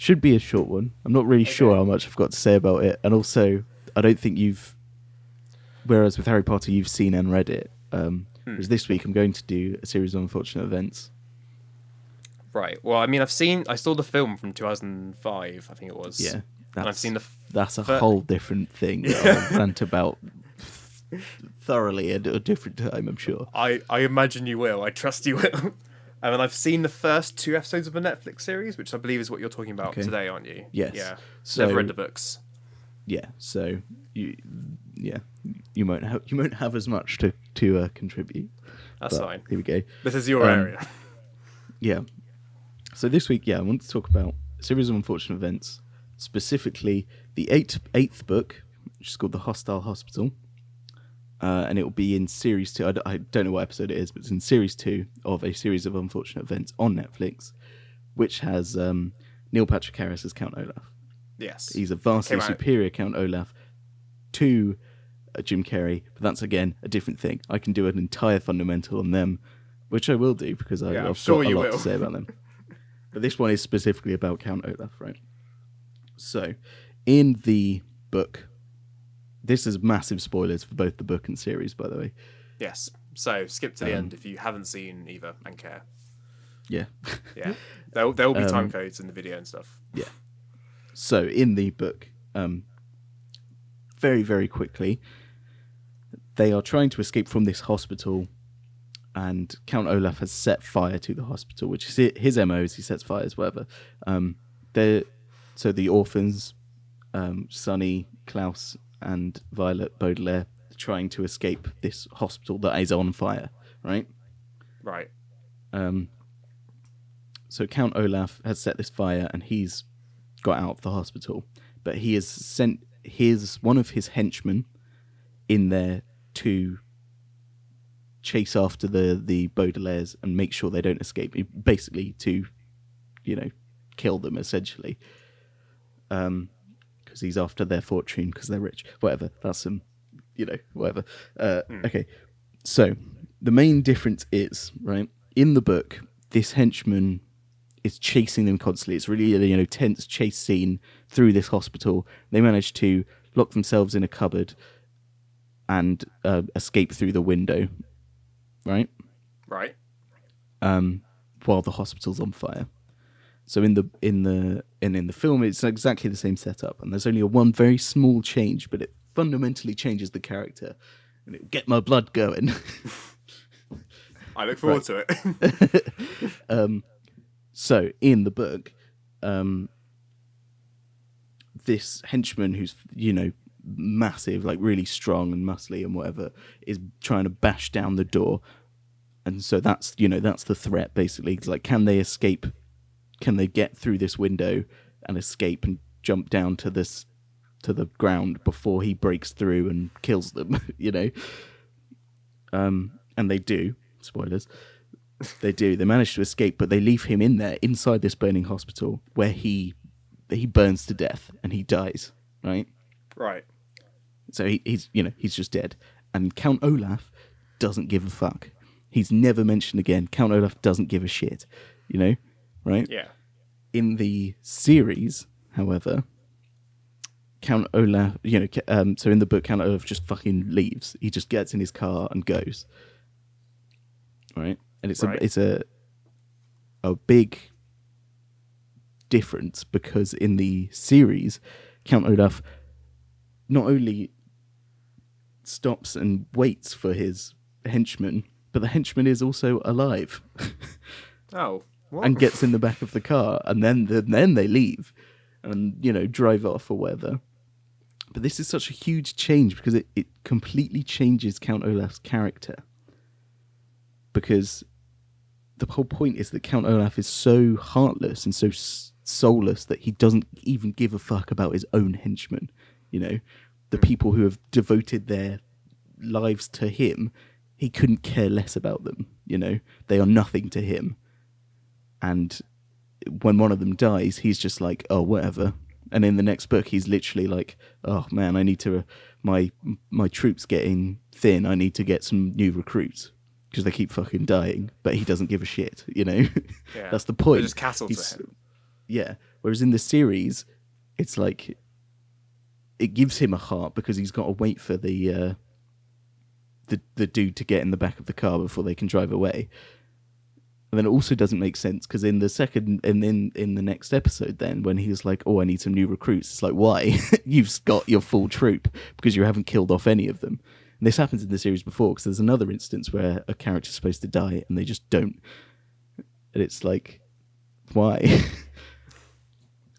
Should be a short one. I'm not really sure how much I've got to say about it, and also I don't think you've. Whereas with Harry Potter, you've seen and read it. Whereas this week, I'm going to do a series of unfortunate events. Right. Well, I mean, I saw the film from 2005. I think it was. Yeah, and I've seen that's a whole different thing that I'll rant about thoroughly at a different time, I'm sure. I imagine you will. I trust you will. And I've seen the first 2 episodes of a Netflix series, which I believe is what you're talking about today, aren't you? Yes. Yeah. So, never read the books. Yeah. So you won't have as much to contribute. That's fine. Here we go. This is your area. Yeah. So this week, I want to talk about a series of unfortunate events, specifically the eighth book, which is called The Hostile Hospital. And it will be in series 2. I don't know what episode it is, but it's in series 2 of a series of unfortunate events on Netflix, which has Neil Patrick Harris as Count Olaf. Yes. He's a vastly superior Count Olaf to Jim Carrey, but that's, again, a different thing. I can do an entire fundamental on them, which I will do because I've got a lot to say about them. But this one is specifically about Count Olaf, right? So, in the book... This is massive spoilers for both the book and series, by the way. Yes. So skip to the end if you haven't seen either and care. Yeah. Yeah. There will be time codes in the video and stuff. Yeah. So in the book, very, very quickly, they are trying to escape from this hospital, and Count Olaf has set fire to the hospital, which is his MO, is he sets fires, whatever. So the orphans, Sonny, Klaus, and Violet Baudelaire trying to escape this hospital that is on fire, right? Right. So Count Olaf has set this fire and he's got out of the hospital, but he has sent one of his henchmen in there to chase after the Baudelaires and make sure they don't escape. Basically to, kill them, essentially. Because he's after their fortune because they're rich. Whatever. That's some, whatever. Okay. So the main difference is, right, in the book, this henchman is chasing them constantly. It's really a tense chase scene through this hospital. They manage to lock themselves in a cupboard and escape through the window, right? Right. While the hospital's on fire. So in the film, it's exactly the same setup, and there's only one very small change, but it fundamentally changes the character, and it'll get my blood going. I look forward to it. So in the book, this henchman who's massive, like really strong and muscly and whatever, is trying to bash down the door, and so that's the threat basically. It's like, can they escape? Can they get through this window and escape and jump down to the ground before he breaks through and kills them? And they do. Spoilers. They do. They manage to escape, but they leave him in there inside this burning hospital where he burns to death and he dies. Right. Right. So he's just dead. And Count Olaf doesn't give a fuck. He's never mentioned again. Count Olaf doesn't give a shit. Right? Yeah. In the series, however, Count Olaf, so in the book, Count Olaf just fucking leaves. He just gets in his car and goes. Right? And it's a big difference because in the series, Count Olaf not only stops and waits for his henchman, but the henchman is also alive. Oh. What? And gets in the back of the car, and then they leave and drive off or whatever. But this is such a huge change because it completely changes Count Olaf's character, because the whole point is that Count Olaf is so heartless and so soulless that he doesn't even give a fuck about his own henchmen. The people who have devoted their lives to him, he couldn't care less about them. They are nothing to him. And when one of them dies, he's just like, oh, whatever. And in the next book, he's literally like, oh, man, I need to... My troops getting thin. I need to get some new recruits because they keep fucking dying. But he doesn't give a shit, Yeah. That's the point. They're just cattle to him. Yeah. Whereas in the series, it's like it gives him a heart because he's got to wait for the dude to get in the back of the car before they can drive away. And then it also doesn't make sense because in the second and in the next episode, then when he's like, "Oh, I need some new recruits," it's like, why? You've got your full troop because you haven't killed off any of them. And this happens in the series before because there's another instance where a character's supposed to die and they just don't, and it's like, why?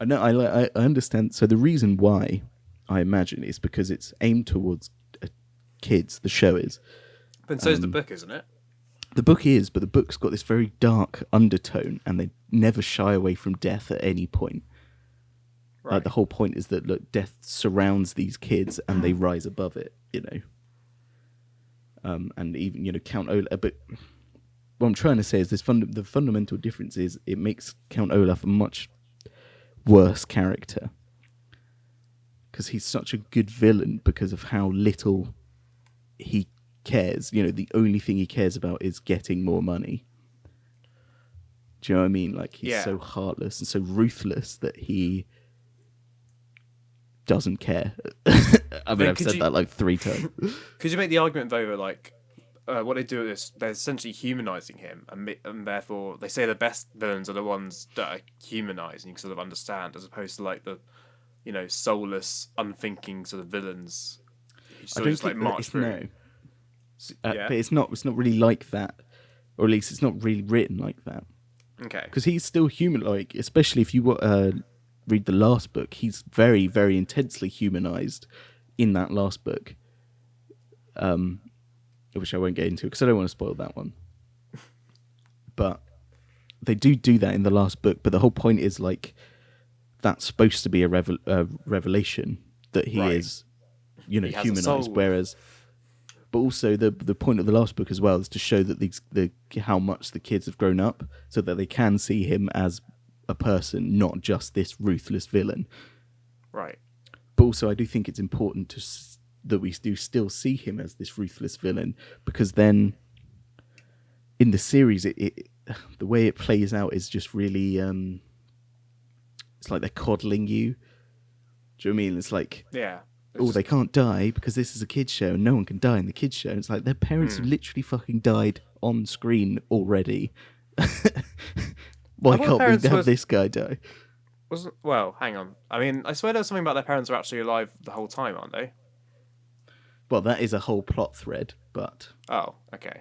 I know I understand. So the reason why I imagine is because it's aimed towards kids. The show is, but so is the book, isn't it? The book is, but the book's got this very dark undertone, and they never shy away from death at any point. Right. Like the whole point is that look, death surrounds these kids, and they rise above it. You know, and even Count Olaf. But what I'm trying to say is this: the fundamental difference is it makes Count Olaf a much worse character because he's such a good villain because of how little he cares. The only thing he cares about is getting more money. Do you know what I mean? Like he's so heartless and so ruthless that he doesn't care. I mean, I've said that like 3 times. Could you make the argument though that like what they do with this, they're essentially humanizing him, and therefore they say the best villains are the ones that are humanized and you can sort of understand, as opposed to like the soulless, unthinking sort of villains who sort of just like march through. No. But it's not really like that, or at least it's not really written like that. Okay. Because he's still human, like especially if you read the last book, he's very, very intensely humanized in that last book. Which I won't get into because I don't want to spoil that one. But they do that in the last book. But the whole point is like that's supposed to be a revelation that he is, he humanized, whereas. But also the point of the last book as well is to show that how much the kids have grown up, so that they can see him as a person, not just this ruthless villain. Right. But also, I do think it's important that we do still see him as this ruthless villain, because then in the series, it the way it plays out is just really it's like they're coddling you. Do you know what I mean? It's like they can't die because this is a kids show and no one can die in the kids show. It's like their parents literally fucking died on screen already. Why can't we have this guy die? Well, hang on. I mean, I swear there was something about their parents are actually alive the whole time, aren't they? Well, that is a whole plot thread, but oh, okay.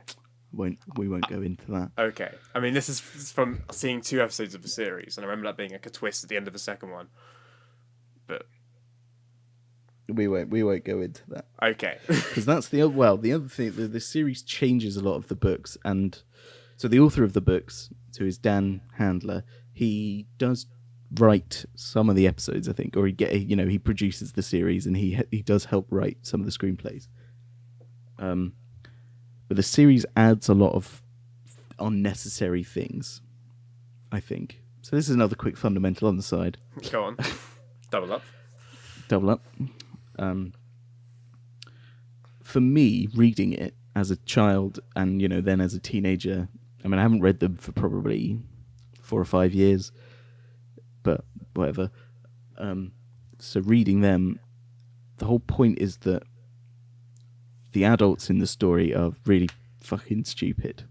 We won't go into that. Okay. I mean, this is from seeing 2 episodes of the series, and I remember that being like a twist at the end of the second one. But we won't go into that. Okay. Because that's the other thing. The series changes a lot of the books, and so the author of the books, so is Dan Handler. He does write some of the episodes, I think, or he produces the series, and he does help write some of the screenplays. But the series adds a lot of unnecessary things, I think. So this is another quick fundamental on the side. Go on. Double up. For me, reading it as a child and then as a teenager, I mean, I haven't read them for probably 4 or 5 years, but whatever. So reading them, the whole point is that the adults in the story are really fucking stupid.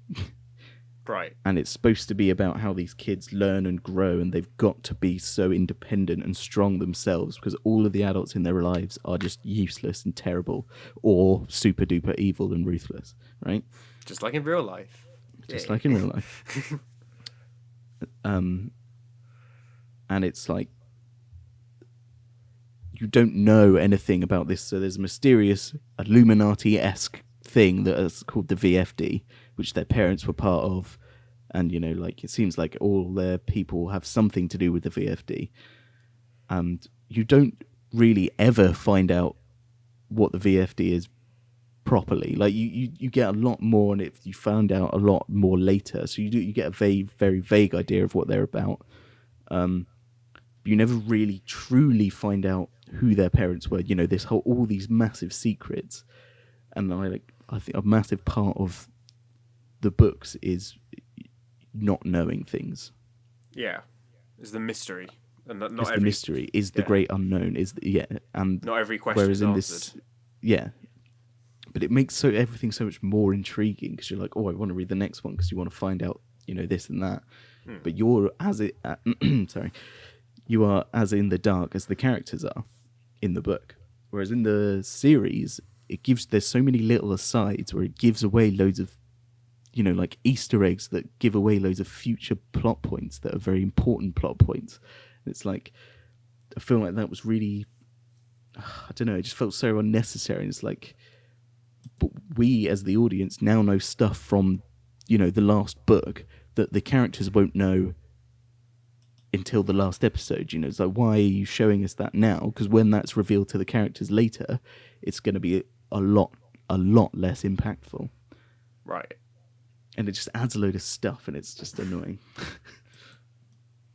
Right. And it's supposed to be about how these kids learn and grow, and they've got to be so independent and strong themselves because all of the adults in their lives are just useless and terrible or super duper evil and ruthless, right? Just like in real life. Like in real life. And it's like you don't know anything about this, so there's a mysterious Illuminati-esque thing that is called the VFD, which their parents were part of, and it seems like all their people have something to do with the VFD, and you don't really ever find out what the VFD is properly. Like you get a lot more, and you found out a lot more later, so you get a very vague idea of what they're about. You never really truly find out who their parents were. All these massive secrets, and I think a massive part of the books is not knowing things. Yeah, it's the mystery and not is the every mystery, is the yeah. great unknown, and not every question whereas is in answered. this, yeah, but it makes everything so much more intriguing because you're like, oh, I want to read the next one because you want to find out, this and that. But you're sorry, you are as in the dark as the characters are in the book. Whereas in the series, there's so many little asides where it gives away loads of, like Easter eggs that give away loads of future plot points that are very important plot points. And it's like, I feel like that was really, I don't know, it just felt so unnecessary. And it's like, but we as the audience now know stuff from, the last book that the characters won't know until the last episode. It's like, why are you showing us that now? Because when that's revealed to the characters later, it's going to be a lot less impactful. Right. And it just adds a load of stuff, and it's just annoying.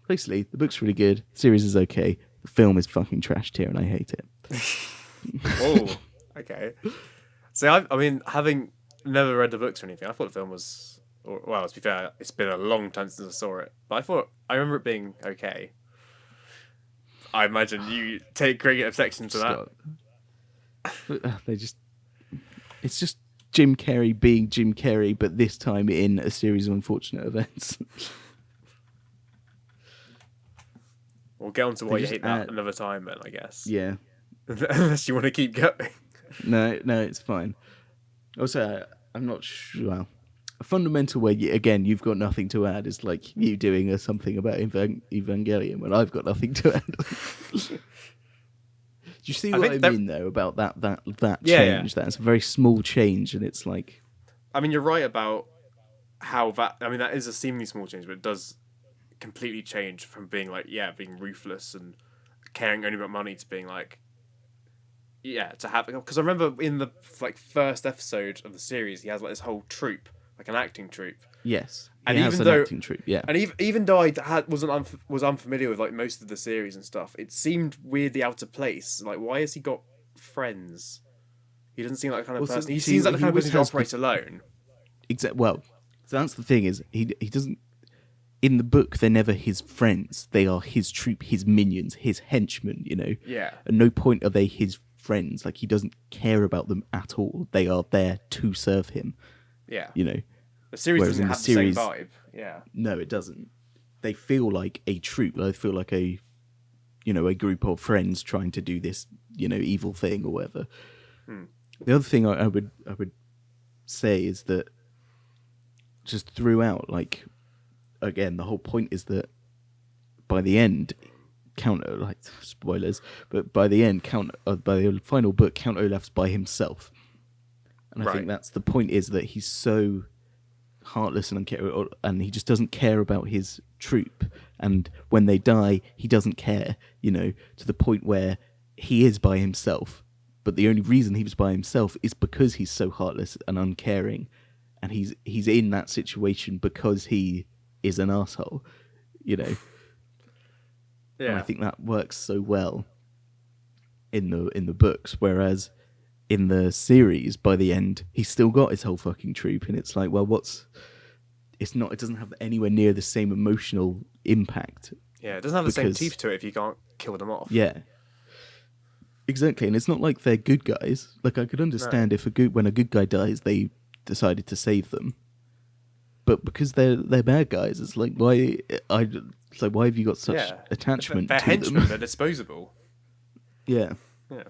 Basically, the book's really good, the series is okay, the film is fucking trash tier, and I hate it. Oh, okay. See, I mean, having never read the books or anything, I thought the film was. Well, to be fair, it's been a long time since I saw it, but I remember it being okay. I imagine you take great objection to that. It's just Jim Carrey being Jim Carrey, but this time in a series of unfortunate events. We'll get on to why you hate that another time, then, I guess. Yeah. Unless you want to keep going. No, it's fine. Also, I'm not sure. Well, a fundamental way, again, you've got nothing to add is like you doing something about Evangelion when I've got nothing to add. Do you see what I mean, though, about that change? Yeah. That's a very small change, and it's like... I mean, you're right about how that... I mean, that is a seemingly small change, but it does completely change from being like, being ruthless and caring only about money to being like... Yeah, to have... Because I remember in the first episode of the series, he has like this whole troupe, like an acting troupe. Yes, and even though acting troupe, yeah. And even though I was unfamiliar with like most of the series and stuff, it seemed weirdly out of place. Like, why has he got friends? He doesn't seem like the kind of person. He seems like the kind of person who operates alone. Well, so that's the thing is he doesn't. In the book, they're never his friends. They are his troupe, his minions, his henchmen. Yeah. At no point are they his friends. Like, he doesn't care about them at all. They are there to serve him. Yeah. The series doesn't have the same vibe. Yeah. No, it doesn't. They feel like a troupe. They feel like a group of friends trying to do this, evil thing or whatever. The other thing I would say is that just throughout, like, again, the whole point is that by the end, spoilers, but by the end, by the final book, Count Olaf's by himself. And I think that's the point, is that he's so heartless and and he just doesn't care about his troupe. And when they die, he doesn't care, to the point where he is by himself. But the only reason he was by himself is because he's so heartless and uncaring. And he's in that situation because he is an asshole, Yeah. And I think that works so well in the books, whereas in the series, by the end, he's still got his whole fucking troupe, and it's like, well, it doesn't have anywhere near the same emotional impact. Yeah, it doesn't have the same teeth to it if you can't kill them off. Yeah. Exactly, and it's not like they're good guys. Like, I could understand if when a good guy dies, they decided to save them. But because they're bad guys, it's like, why have you got such attachment they're to henchmen, them? They're disposable. Yeah. Yeah.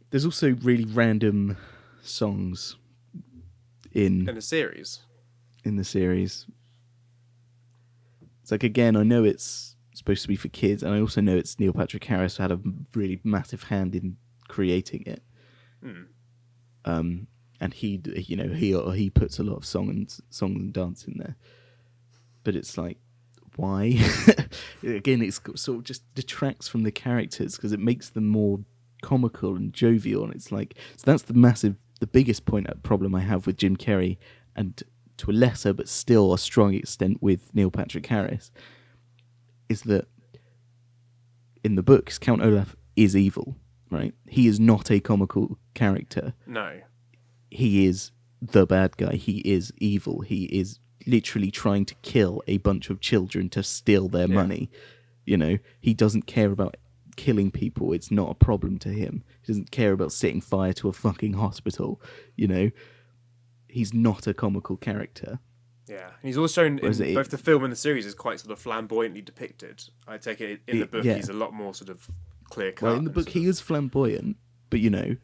There's also really random songs in the series. In the series. It's like, again, I know it's supposed to be for kids, and I also know it's Neil Patrick Harris who had a really massive hand in creating it. And he puts a lot of song and dance in there. But it's like, why? Again, it's sort of just detracts from the characters because it makes them more comical and jovial. And it's like, so that's the biggest problem I have with Jim Carrey, and to a lesser but still a strong extent with Neil Patrick Harris, is that in the books, Count Olaf is evil, right? He is not a comical character. No. He is the bad guy. He is evil. He is literally trying to kill a bunch of children to steal their money. You know, he doesn't care about killing people. It's not a problem to him. He doesn't care about setting fire to a fucking hospital. You know, he's not a comical character. Yeah, and he's also shown Whereas in it, both the film and the series is quite sort of flamboyantly depicted. I take it in the book yeah. he's a lot more sort of clear cut. Well, in the book he is flamboyant, but you know,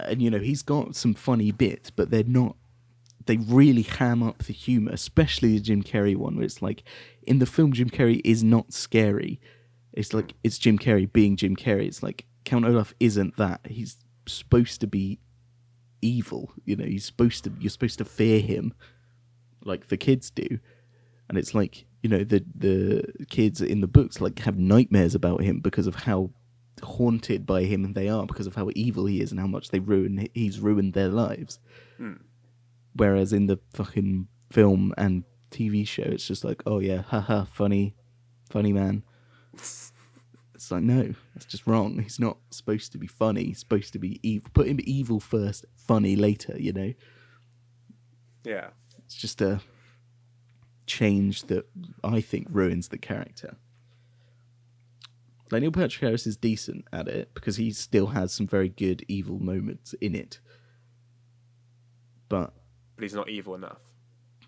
and you know he's got some funny bits, but they're not. They really ham up the humor, especially the Jim Carrey one, where it's like in the film Jim Carrey is not scary. It's like it's Jim Carrey being Jim Carrey. It's like Count Olaf isn't that. He's supposed to be evil. You know, you're supposed to fear him, like the kids do. And it's like, you know, the kids in the books like have nightmares about him because of how haunted by him they are, because of how evil he is and how much he's ruined their lives. Whereas in the fucking film and TV show, it's just like, oh yeah, haha, funny man. It's like, no, that's just wrong. He's not supposed to be funny. He's supposed to be evil. Put him evil first, funny later, you know? Yeah. It's just a change that I think ruins the character. Like, Neil Patrick Harris is decent at it because he still has some very good evil moments in it. But he's not evil enough.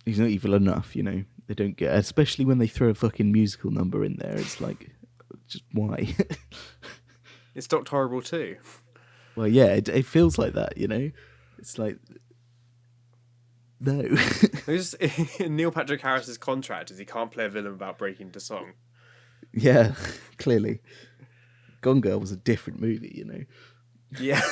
He's not evil enough, you know? They don't get... Especially when they throw a fucking musical number in there. It's like... Just why? It's Dr. Horrible too. Well, yeah, it feels like that, you know? It's like... No. Neil Patrick Harris's contract is he can't play a villain without breaking into song. Yeah, clearly. Gone Girl was a different movie, you know? Yeah.